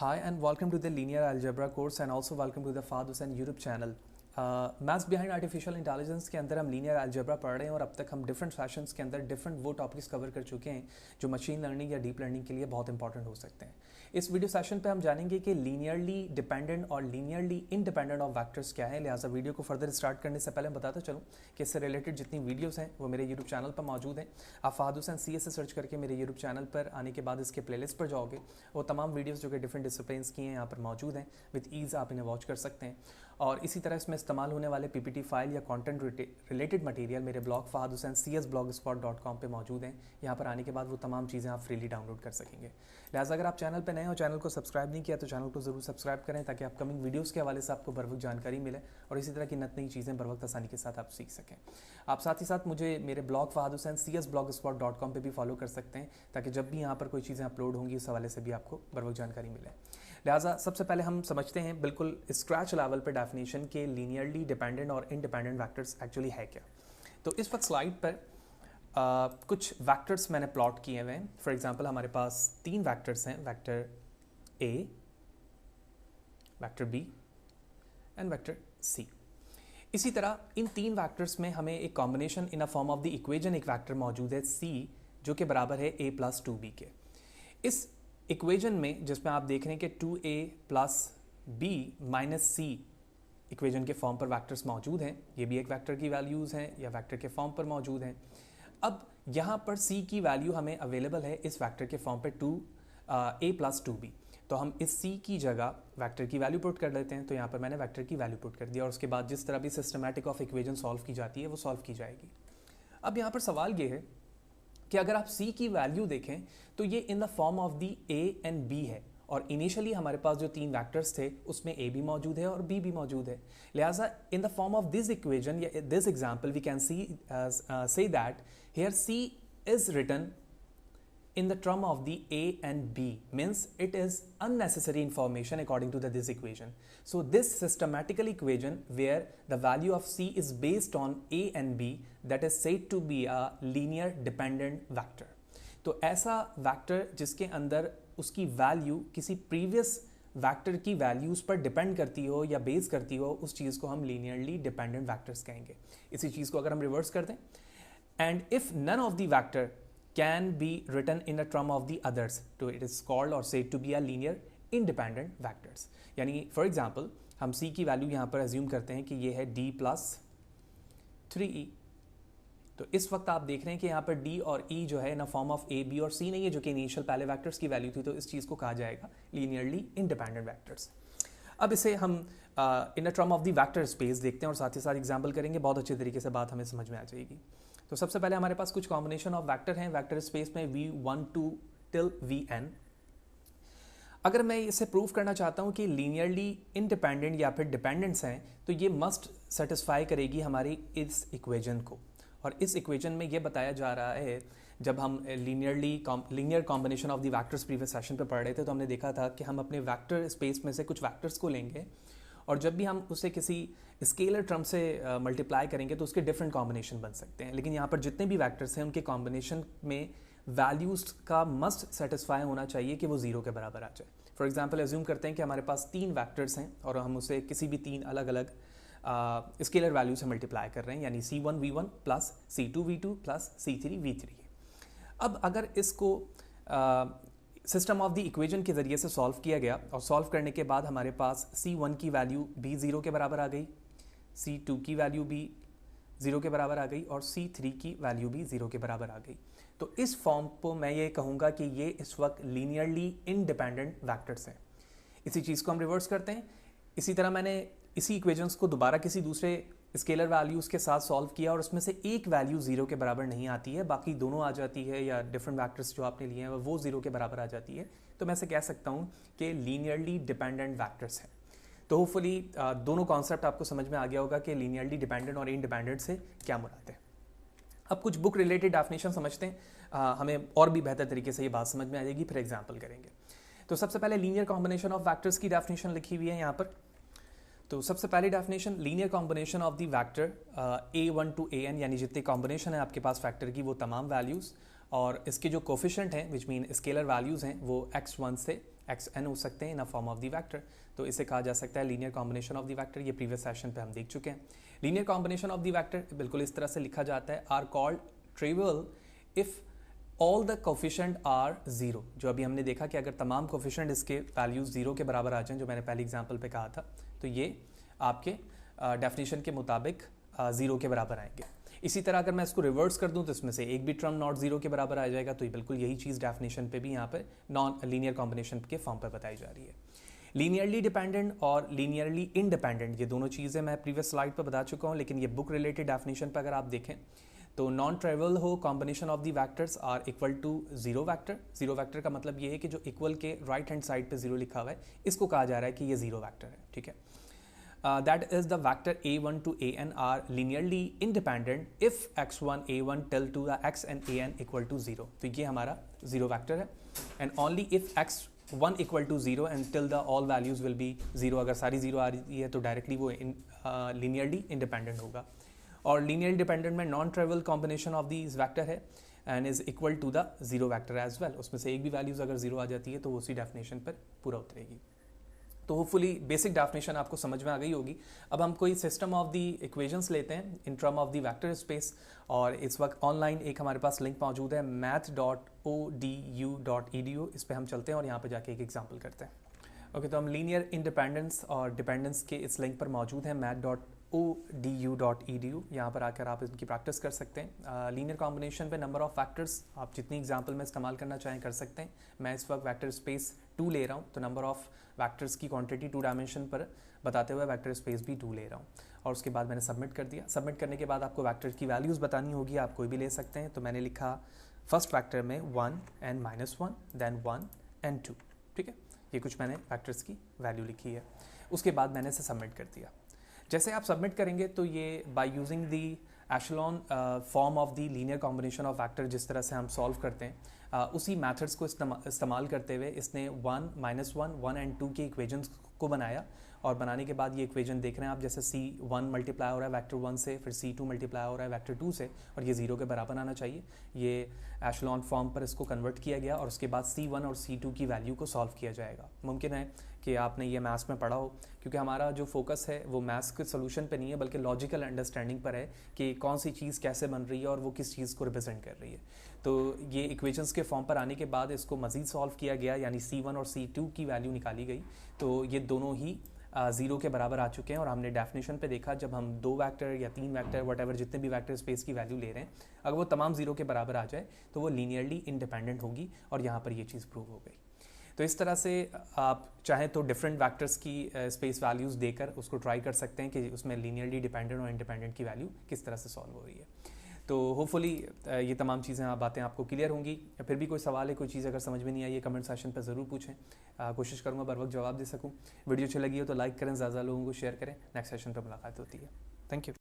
Hi and welcome to the Linear Algebra course and also welcome to the Fahad Hussain YouTube channel. Maths behind artificial intelligence के अंदर हम linear algebra पढ़ रहे हैं और अब तक हम डिफरेंट सेशंस के अंदर डिफरेंट वो टॉपिक्स कवर कर चुके हैं जो मशीन लर्निंग या डीप लर्निंग के लिए बहुत इंपॉर्टेंट हो सकते हैं। इस वीडियो सेशन पे हम जानेंगे कि लीनियरली डिपेंडेंट और लीनियरली इंडिपेंडेंट ऑफ वैक्टर्स क्या है। लिहाजा वीडियो को फर्दर स्टार्ट करने से पहले मैं बताता चलूँ कि इससे रिलेटेड जितनी वीडियोज़ हैं वो मेरे यूट्यूब चैनल पर मौजूद हैं। आप फहद हुसैन सी से सर्च करके मेरे यूट्यूब चैनल पर आने के बाद इसके प्लेलिस्ट पर जाओगे, वो तमाम वीडियोज़ जो कि डिफरेंट डिसिप्लिन्स की हैं यहाँ पर मौजूद हैं। विद ईज़ आप इन्हें वॉच कर सकते हैं और इसी तरह इसमें इस्तेमाल होने वाले पीपीटी फाइल या कंटेंट रिलेटेड मटेरियल मेरे ब्लॉग फहद हुसैन cs.blogspot.com पे मौजूद हैं। यहाँ पर आने के बाद वो तमाम चीज़ें आप फ्रीली डाउनलोड कर सकेंगे। लिहाजा अगर आप चैनल पे नए हो, चैनल को सब्सक्राइब नहीं किया तो चैनल को ज़रूर सब्सक्राइब करें ताकि अपकमिंग वीडियोज़ के हवाले से आपको बर वक्त जानकारी मिले और इसी तरह की नई चीज़ें बर वक्त आसानी के साथ आप सीख सकें। आप साथ ही साथ मुझे मेरे ब्लॉग फहद हुसैन cs.blogspot.com पे भी फॉलो कर सकते हैं ताकि जब भी यहाँ पर कोई चीज़ें अपलोड होंगी इस हवाले से भी आपको बर वक्त जानकारी मिले। लिहाजा सबसे पहले हम समझते हैं बिल्कुल स्क्रैच लेवल पर डेफिनेशन के लीनियरली डिपेंडेंट और इंडिपेंडेंट वैक्टर्स एक्चुअली है क्या। तो इस वक्त स्लाइड पर कुछ वैक्टर्स मैंने प्लॉट किए हुए हैं। फॉर एग्जांपल हमारे पास 3 वैक्टर्स हैं, vector A, vector B and vector C. इसी तरह इन 3 वैक्टर्स में हमें एक combination in a form of the equation एक वैक्टर मौजूद है सी जो कि बराबर है a + 2b के। इस इक्वेजन में जिसमें आप देख रहे हैं कि 2a + b - c इक्वेजन के फॉर्म पर वैक्टर्स मौजूद हैं, ये भी एक वेक्टर की वैल्यूज़ हैं या वेक्टर के फॉर्म पर मौजूद हैं। अब यहाँ पर c की वैल्यू हमें अवेलेबल है इस वेक्टर के फॉर्म पर 2a + 2b, तो हम इस c की जगह वेक्टर की वैल्यू पुट कर लेते हैं। तो यहाँ पर मैंने वेक्टर की वैल्यू पुट कर दिया और उसके बाद जिस तरह भी सिस्टमैटिक ऑफ इक्वेजन सॉल्व की जाती है वो सॉल्व की जाएगी। अब यहाँ पर सवाल ये है कि अगर आप c की वैल्यू देखें तो ये इन the form of the a and b है और इनिशियली हमारे पास जो 3 वैक्टर्स थे उसमें a भी मौजूद है और b भी मौजूद है। लिहाजा in the form of this equation या this example we can say that here c is written in the term of the a and b, means it is unnecessary information according to this equation. So this systematical equation where the value of c is based on a and b, that is said to be a linear dependent vector. तो ऐसा vector जिसके अंदर उसकी value किसी previous vector की values पर depend करती हो या बेस करती हो, उस चीज़ को हम लीनियरली डिपेंडेंट वैक्टर्स कहेंगे। इसी चीज़ को अगर हम रिवर्स कर दें, and if none of the vector can be written in the term of the others, so it is called or said to be a linear independent vectors। यानी for example हम c की value यहाँ पर assume करते हैं कि ये है d + 3e। तो इस वक्त आप देख रहे हैं कि यहाँ पर d और e जो है in form of a, b और c नहीं है जो कि इनिशियल पहले वैक्टर्स की वैल्यू थी, तो इस चीज़ को कहा जाएगा लीनियरली इंडिपेंडेंट वैक्टर्स। अब इसे हम in the term of the vector space देखते हैं और साथ ही साथ एग्जाम्पल करेंगे, बहुत अच्छे तरीके से बात हमें समझ में आ जाएगी। तो सबसे पहले हमारे पास कुछ कॉम्बिनेशन ऑफ वेक्टर हैं वेक्टर स्पेस में v12 till vn। अगर मैं इसे प्रूव करना चाहता हूं कि लीनियरली इंडिपेंडेंट या फिर डिपेंडेंट्स हैं तो ये मस्ट सेटिस्फाई करेगी हमारी इस इक्वेजन को। और इस इक्वेजन में ये बताया जा रहा है, जब हम linear combination of the vectors previous session पे पढ़ रहे थे तो हमने देखा था कि हम अपने वेक्टर स्पेस में से कुछ वैक्टर्स को लेंगे और जब भी हम उसे किसी स्केलर टर्म से मल्टीप्लाई करेंगे तो उसके डिफरेंट कॉम्बिनेशन बन सकते हैं। लेकिन यहाँ पर जितने भी वैक्टर्स हैं उनके कॉम्बिनेशन में वैल्यूज का मस्ट सेटिस्फाई होना चाहिए कि वो 0 के बराबर आ जाए। फॉर एग्जांपल एज्यूम करते हैं कि हमारे पास 3 वैक्टर्स हैं और हम उसे किसी भी 3 अलग अलग स्केलर वैल्यू से मल्टीप्लाई कर रहे हैं, यानी c1v1 + c2v2 + c3v3। अब अगर इसको सिस्टम ऑफ द इक्वेजन के ज़रिए से सॉल्व किया गया और सॉल्व करने के बाद हमारे पास c1 की वैल्यू भी 0 के बराबर आ गई, c2 की वैल्यू भी 0 के बराबर आ गई और c3 की वैल्यू भी 0 के बराबर आ गई। तो इस फॉर्म को मैं ये कहूँगा कि ये इस वक्त लीनियरली इंडिपेंडेंट वैक्टर्स हैं। इसी चीज़ को हम रिवर्स करते हैं। इसी तरह मैंने इसी इक्वेजन्स को दोबारा किसी दूसरे स्केलर वैल्यूज़ के साथ सॉल्व किया और उसमें से एक वैल्यू 0 के बराबर नहीं आती है, बाकी दोनों आ जाती है, या डिफरेंट वैक्टर्स जो आपने लिए हैं वो 0 के बराबर आ जाती है। तो मैं से कह सकता हूँ कि लीनियरली डिपेंडेंट वैक्टर्स हैं। तो होपफुली दोनों कॉन्सेप्ट आपको समझ में आ गया होगा कि लीनियरली डिपेंडेंट और इंडिपेंडेंट से क्या मुराद है। अब कुछ बुक रिलेटेड डेफिनेशन समझते हैं, हमें और भी बेहतर तरीके से ये बात समझ में आ जाएगी, फिर एग्जाम्पल करेंगे। तो सबसे पहले लीनियर कॉम्बिनेशन ऑफ वैक्टर्स की डेफिनेशन लिखी हुई है यहाँ पर। तो सबसे पहली definition, linear combination of the vector a1 to an, यानी जितने कॉम्बिनेशन है आपके पास फैक्टर की वो तमाम वैल्यूज़ और इसके जो कोफिशिएंट हैं विच मीन स्केलर वैल्यूज़ हैं वो x1 से एक्स एन हो सकते हैं in a form of the vector, तो इसे कहा जा सकता है linear combination of the vector. ये प्रीवियस सेशन पे हम देख चुके हैं। Linear combination of the vector बिल्कुल इस तरह से लिखा जाता है, are called trivial if all the coefficient are zero. जो अभी हमने देखा कि अगर तमाम कोफिशेंट इसके वैल्यूज जीरो के बराबर आ जाएं, जो मैंने पहले एग्जाम्पल पे कहा था, तो ये आपके डेफिनेशन के मुताबिक जीरो के बराबर आएंगे। इसी तरह अगर मैं इसको रिवर्स कर दूं तो इसमें से एक भी टर्म नॉट जीरो के बराबर आ जाएगा, तो ये बिल्कुल यही चीज़ डेफिनेशन पे भी यहाँ पे नॉन लीनियर कॉम्बिनेशन के फॉर्म पर बताई जा रही है। लीनियरली डिपेंडेंट और लीनियरली इनडिपेंडेंट, ये दोनों चीज़ें मैं प्रीवियस स्लाइड पर बता चुका हूँ, लेकिन ये बुक रिलेटेड डेफिनेशन पर अगर आप देखें तो नॉन ट्राइवल हो combination of the vectors are equal to zero vector. Zero vector का मतलब ये है कि जो इक्वल के राइट हैंड साइड पे जीरो लिखा हुआ है, इसको कहा जा रहा है कि ये जीरो वैक्टर है, ठीक है। That is the vector a1 to an are linearly independent if x1 a1 till to the x and an equal to 0। तो ये हमारा जीरो वैक्टर है। and only if x1 equal to 0 and till the all values will be 0, अगर सारी 0 आ रही है तो directly वो linearly independent होगा। और linearly dependent में non trivial combination of these vector है and is equal to the zero vector as well. उसमें से एक भी वैल्यूज अगर जीरो आ जाती है तो वो उसी डेफिनेशन पर पूरा उतरेगी। तो होपफुली बेसिक डेफिनेशन आपको समझ में आ गई होगी। अब हम कोई सिस्टम ऑफ द इक्वेशंस लेते हैं in term of the vector space, और इस वक्त ऑनलाइन एक हमारे पास लिंक मौजूद है math.odu.edu। इस पर हम चलते हैं और यहाँ पे जाके एक एग्जांपल करते हैं। ओके, तो हम लीनियर इंडिपेंडेंस और डिपेंडेंस के इस लिंक पर मौजूद हैं math.odu.edu। यहाँ पर आकर आप इनकी प्रैक्टिस कर सकते हैं। लीनियर कॉम्बिनेशन पे नंबर ऑफ फैक्टर्स आप जितनी एग्जांपल में इस्तेमाल करना चाहें कर सकते हैं। मैं इस वक्त वेक्टर स्पेस 2 ले रहा हूँ, तो नंबर ऑफ वैक्टर्स की क्वांटिटी 2 डायमेंशन पर बताते हुए वेक्टर स्पेस भी 2 ले रहा हूँ। और उसके बाद मैंने सबमिट कर दिया। सबमिट करने के बाद आपको वेक्टर की वैल्यूज़ बतानी होगी, आप कोई भी ले सकते हैं। तो मैंने लिखा फर्स्ट वेक्टर में 1 and -1, देन 1 and 2, ठीक है। ये कुछ मैंने वेक्टर्स की वैल्यू लिखी है। उसके बाद मैंने इसे सबमिट कर दिया। जैसे आप सबमिट करेंगे तो ये by using the echelon form of the linear combination of factor जिस तरह से हम सॉल्व करते हैं, उसी मेथड्स को इस्तेमाल करते हुए इसने 1, -1, 1 and 2 के इक्वेशंस को बनाया। और बनाने के बाद ये इक्वेशन देख रहे हैं आप, जैसे C1 मल्टीप्लाई हो रहा है वेक्टर 1 से, फिर C2 मल्टीप्लाई हो रहा है वेक्टर 2 से, और ये 0 के बराबर आना चाहिए। ये एशेलॉन फॉर्म पर इसको कन्वर्ट किया गया और उसके बाद C1 और C2 की वैल्यू को सॉल्व किया जाएगा। मुमकिन है कि आपने ये मैथ्स में पढ़ा हो, क्योंकि हमारा जो फोकस है वो मैथ्स के सोल्यूशन पे नहीं है बल्कि लॉजिकल अंडरस्टैंडिंग पर है कि कौन सी चीज़ कैसे बन रही है और वो किस चीज़ को रिप्रेजेंट कर रही है। तो ये इक्वेशंस के फॉर्म पर आने के बाद इसको मज़ीद सॉल्व किया गया, यानी C1 और C2 की वैल्यू निकाली गई, तो ये दोनों ही 0 के बराबर आ चुके हैं। और हमने डेफिनेशन पे देखा जब हम 2 वैक्टर या 3 वैक्टर वटेवर जितने भी वैक्टर स्पेस की वैल्यू ले रहे हैं, अगर वो तमाम 0 के बराबर आ जाए तो वो लीनियरली इंडिपेंडेंट होगी, और यहाँ पर ये चीज़ प्रूव हो गई। तो इस तरह से आप चाहें तो डिफरेंट वैक्टर्स की स्पेस वैल्यूज़ देकर उसको ट्राई कर सकते हैं कि उसमें लीनियरली डिपेंडेंट और इंडिपेंडेंट की वैल्यू किस तरह से सॉल्व हो रही है। तो होपफुली ये तमाम चीज़ें बातें आपको क्लियर होंगी। फिर भी कोई सवाल है, कोई चीज़ अगर समझ में नहीं आई है, कमेंट सेशन पर ज़रूर पूछें। कोशिश करूँगा बर वक्त जवाब दे सकूँ। वीडियो अच्छी लगी हो तो लाइक करें, ज़्यादा लोगों को शेयर करें। नेक्स्ट सेशन पर मुलाकात होती है। Thank you.